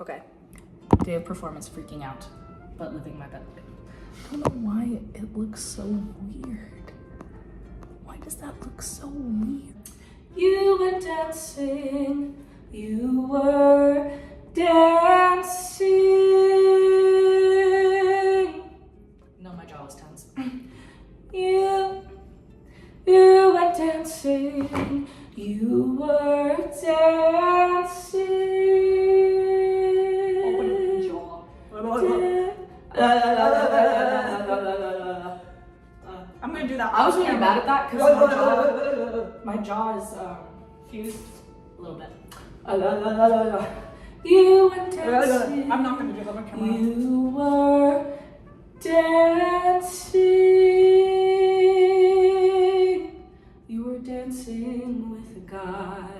Okay. Day of performance, freaking out, but living my best life. I don't know why it looks so weird. Why does that look so weird? You were dancing, you were dancing. No, my jaw was tense. You were dancing, you were dancing. Open your jaw. I'm gonna do that. I was really bad at that because my jaw is fused a little bit. You were dancing. I'm not gonna do that on camera. You were dancing. You were dancing with a guy.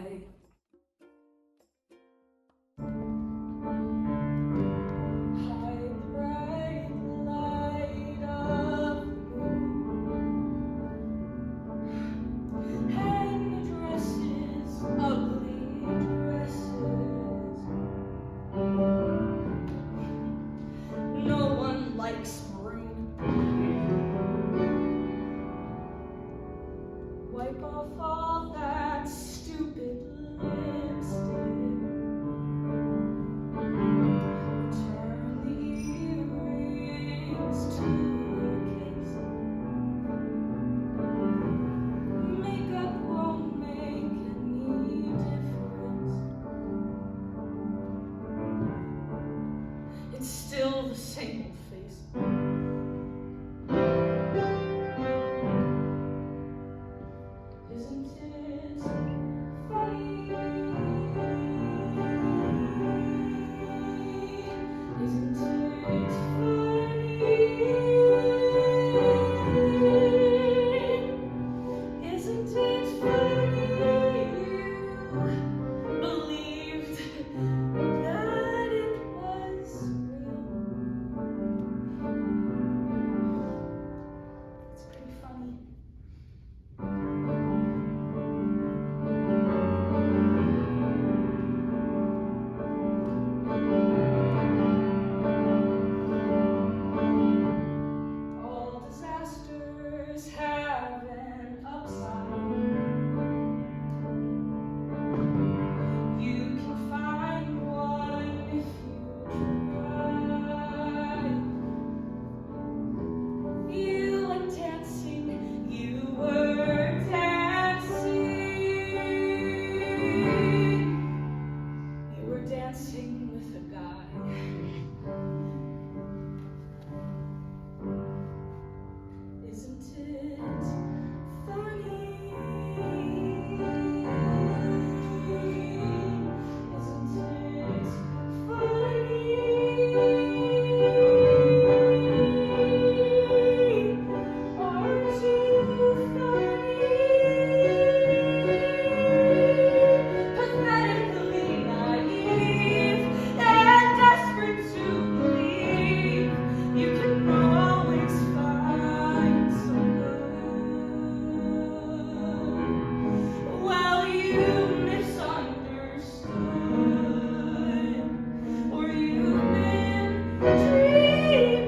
Wipe off all that stupid lipstick. Return the earrings to your case. Makeup won't make any difference. It's still the same old face. Isn't it funny? Isn't it funny? Isn't it funny you believed that it was real? It's pretty funny. Dancing with a guy. Isn't it funny? Isn't it funny? Aren't you funny? Pathetically naive and desperate to believe you can always find some good. Well, you misunderstood, or you've been dreaming.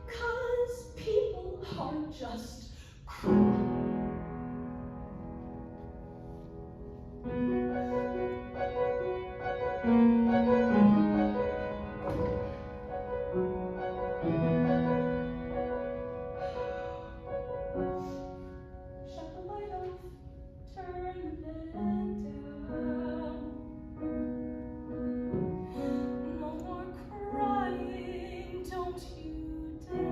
'Cause people are just cruel. Shut the light off, turn the bed down. No more crying, don't you dare.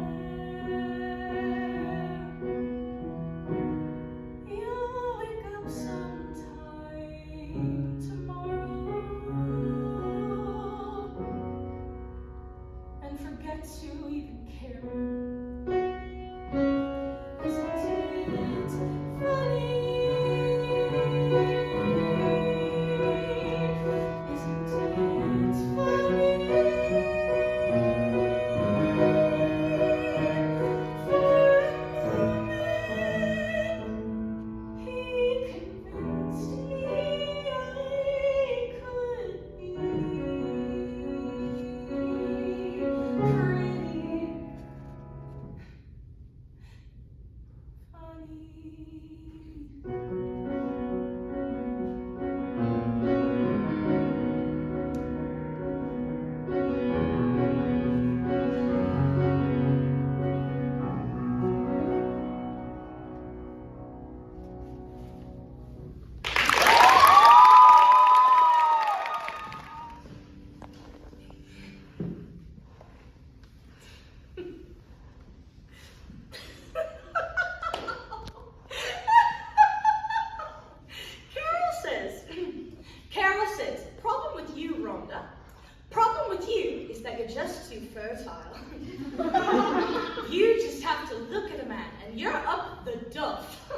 and you're up the duff.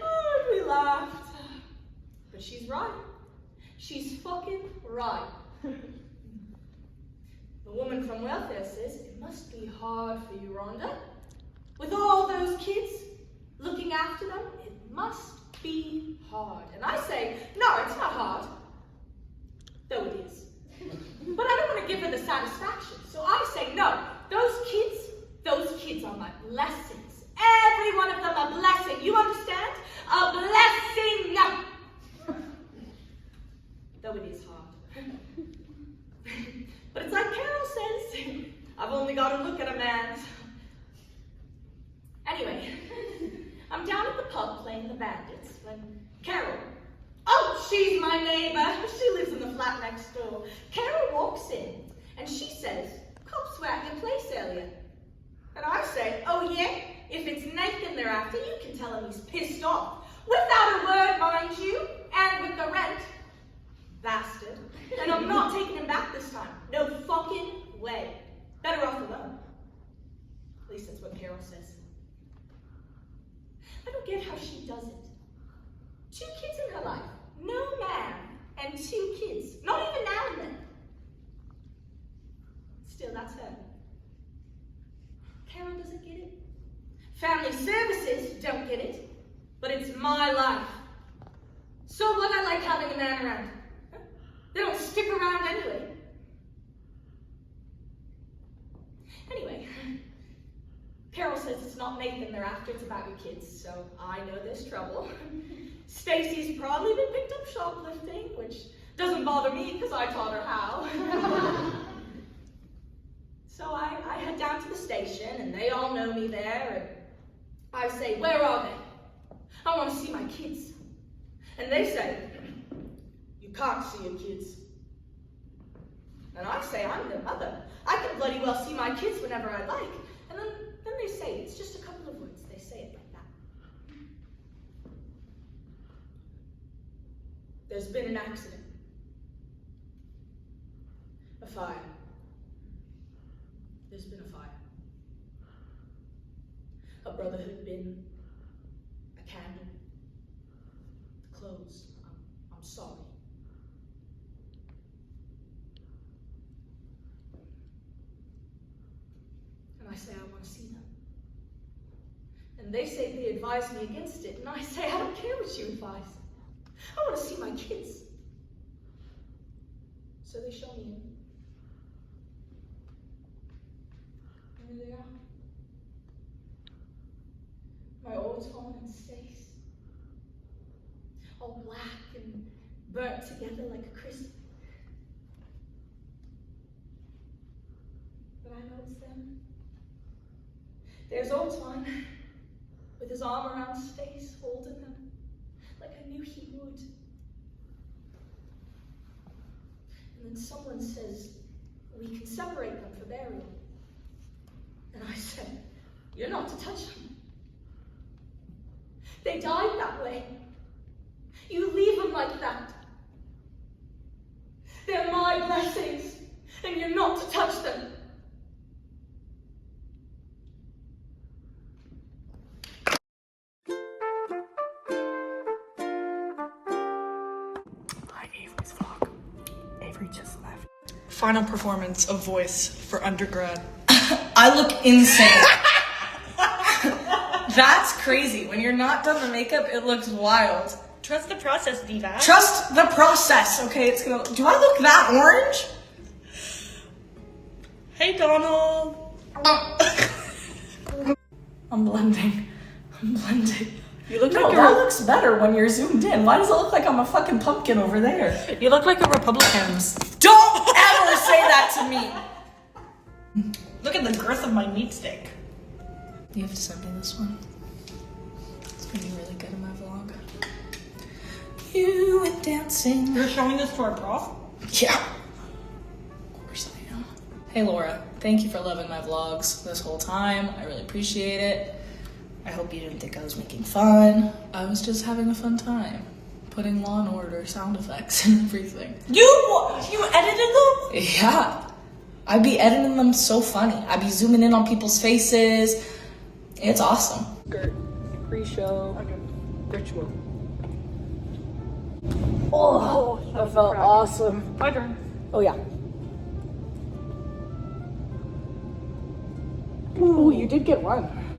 Oh, and we laughed. But she's right. She's fucking right. The woman from welfare says, it must be hard for you, Rhonda. With all those kids, looking after them, it must be hard. And I say, no, it's not hard. Though it is. But I don't want to give her the satisfaction. So I say, no, those kids are my blessings. Every one of them a blessing. You understand? A blessing. Though it is hard. But it's like Carol says, I've only got to look at a man's. Anyway, I'm down at the pub playing the bandits when Carol, oh, she's my neighbor. She lives in the flat next door. Carol walks in and she says, cops were at your place earlier. And I say, oh yeah, if it's Nathan they're after, you can tell him he's pissed off. Without a word, mind you, and with the rent. Bastard. And I'm not taking him back this time. No fucking way. Better off alone. At least that's what Carol says. I don't get how she does it. 2 kids in her life. No man and 2 kids. Not even now and then. Still, that's her. Carol doesn't get it. Family services don't get it. But it's my life. So what I like having a man around. They don't stick around anyway. Anyway, Carol says it's not Nathan they're after, it's about your kids, so I know there's trouble. Stacy's probably been picked up shoplifting, which doesn't bother me because I taught her how. So I head down to the station and they all know me there and I say, where are they? I want to see my kids. And they say, you can't see your kids. And I say, I'm their mother. I can bloody well see my kids whenever I like. And then they say, it's just a couple of words. They say it like that. There's been an accident. A fire. There's been a fire. A brotherhood bin. A candle. The clothes. I'm sorry. I say I want to see them. And they say they advise me against it. And I say I don't care what you advise. I want to see my kids. So they show me in. And there they are. My old home and Stace. All black and burnt together like a Christmas. But I know it's them. There's old Twine, with his arm around Stace, holding him, like I knew he would. And then someone says, we can separate them for burial. And I said, you're not to touch them. They died that way. You leave them like that. They're my blessings, and you're not to touch them. Avery just left. Final performance of voice for undergrad. I look insane. That's crazy. When you're not done the makeup, it looks wild. Trust the process, diva. Trust the process, okay? It's gonna. Do I look that orange? Hey, Donald. I'm blending. You look No, like that looks better when you're zoomed in. Why does it look like I'm a fucking pumpkin over there? you look like a Republican. Don't ever say that to me. Look at the girth of my meat stick. You have to send me this one. It's gonna be really good in my vlog. You went dancing. You're showing this to our prof? Yeah. Of course I am. Hey Laura, thank you for loving my vlogs this whole time. I really appreciate it. I hope you didn't think I was making fun. I was just having a fun time. Putting Law and Order sound effects and everything. You edited them? Yeah. I'd be editing them so funny. I'd be zooming in on people's faces. It's awesome. Pre-show ritual. Oh, that felt awesome. My turn. Oh yeah. Oh, you did get one.